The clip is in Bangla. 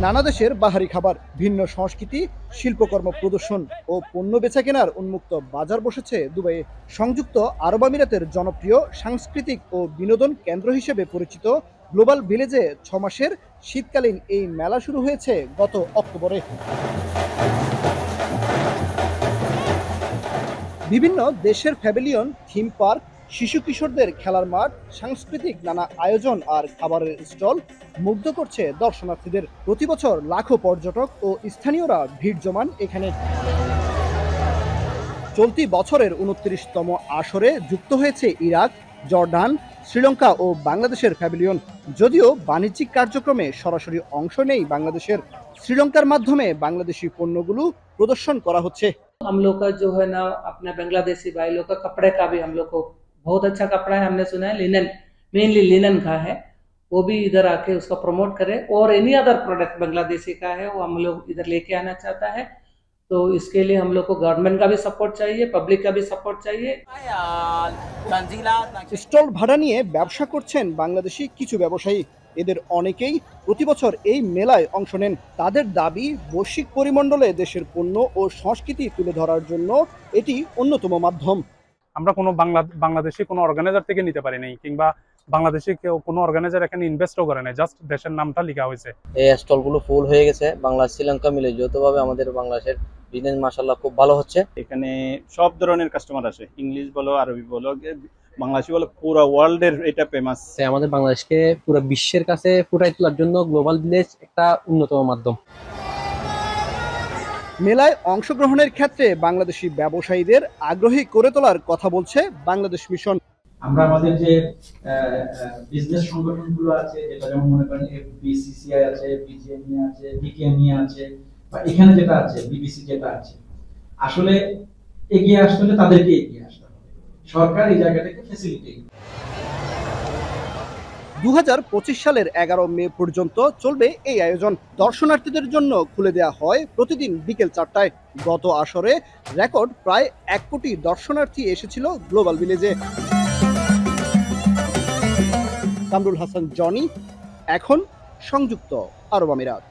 নানা দেশের বাহারি খাবার, ভিন্ন সংস্কৃতি, শিল্পকর্ম প্রদর্শন ও পণ্য বেচাকেনার উন্মুক্ত বাজার বসেছে দুবাইয়ে। সংযুক্ত আরব আমিরাতের জনপ্রিয় সাংস্কৃতিক ও বিনোদন কেন্দ্র হিসেবে পরিচিত গ্লোবাল ভিলেজে 6 মাসের শীতকালীন এই মেলা শুরু হয়েছে গত অক্টোবরে। বিভিন্ন দেশের প্যাভিলিয়ন, থিম পার্ক, শিশু কিশোরদের খেলার মাঠ, সাংস্কৃতিক নানা আয়োজন আর খাবারের স্টল মুগ্ধ করছে দর্শনার্থীদের। প্রতি বছর লাখো পর্যটক ও স্থানীয়রা ভিড় জমান এখানে। চলতি বছরের 29তম আসরে যুক্ত হয়েছে ইরাক, জর্ডান, শ্রীলঙ্কা ও বাংলাদেশের প্যাভিলিয়ন। যদিও বাণিজ্যিক কার্যক্রমে সরাসরি অংশ নেই বাংলাদেশের, শ্রীলঙ্কার মাধ্যমে বাংলাদেশি পণ্যগুলো প্রদর্শন করা হচ্ছে। हम लोग का जो है ना अपने बांग्लादेशी भाई लोग का कपड़े का भी हम लोग को बहुत अच्छा कपड़ा है, हमने सुना है लिनन, मेनली लिनन का है, वो भी इधर आके उसका प्रमोट करे। और एनी अदर प्रोडक्ट बांग्लादेशी का है वो हम लोग इधर लेके आना चाहता है। तो इसके लिए हम लोग को गवर्नमेंट का भी सपोर्ट चाहिए, पब्लिक का भी सपोर्ट चाहिए। স্টল ভাড়া নিয়ে ব্যবসা করছেন বাংলাদেশি কিছু ব্যবসায়ী। এদের অনেকেই প্রতি বছর এই মেলায় অংশ নেন। তাদের দাবি, বৈশ্বিক পরিমণ্ডলে দেশের পণ্য ও সংস্কৃতি তুলে ধরার জন্য এটি অন্যতম মাধ্যম। আমরা কোনো বাংলাদেশি কোনো অর্গানাইজার থেকে নিতে পারি নাই, কিংবা বাংলাদেশি কেউ কোনো অর্গানাইজার এখানে ইনভেস্টও করে নাই, জাস্ট দেশের নামটা লেখা হয়েছে। এই স্টলগুলো ফুল হয়ে গেছে। বাংলাদেশ শ্রীলঙ্কা মিলে যৌথভাবে আমাদের বাংলাদেশের বিজনেস মাশাআল্লাহ খুব ভালো হচ্ছে। এখানে সব ধরনের কাস্টমার আসে, ইংলিশ বলো, আরবি বলো, বাংলাদেশি বলো, পুরো ওয়ার্ল্ডের এটা ফেমাস। আমাদের বাংলাদেশকে পুরো বিশ্বের কাছে ফুটাই তোলার জন্য গ্লোবাল ভিলেজ একটা অন্যতম মাধ্যম। মেলায় অংশগ্রহণের ক্ষেত্রে বাংলাদেশি ব্যবসায়ীদের আগ্রহী করে তোলার কথা বলছে বাংলাদেশ মিশন। আমরা আমাদের যে বিজনেস সংগঠনগুলো আছে, যেটা যেমন মনে করেন এফবিসিসিআই আছে, বিজিএমই আছে, বিকেএমই আছে, বা এখানে যেটা আছে বিবিসি যেটা আছে, আসলে এগিয়ে আসতে হলে তাদেরকে এগিয়ে আসতে হবে। সরকার এই জায়গাটাকে ফ্যাসিলিটেট। 2025 সালের 11 মে পর্যন্ত চলবে এই আয়োজন। দর্শনার্থীদের জন্য খুলে দেওয়া হয় প্রতিদিন বিকেল 4টায়। গত আসরে রেকর্ড প্রায় 1 কোটি দর্শনার্থী এসেছিল গ্লোবাল ভিলেজে। কামরুল হাসান, জনি, এখন সংযুক্ত আরব আমিরাত।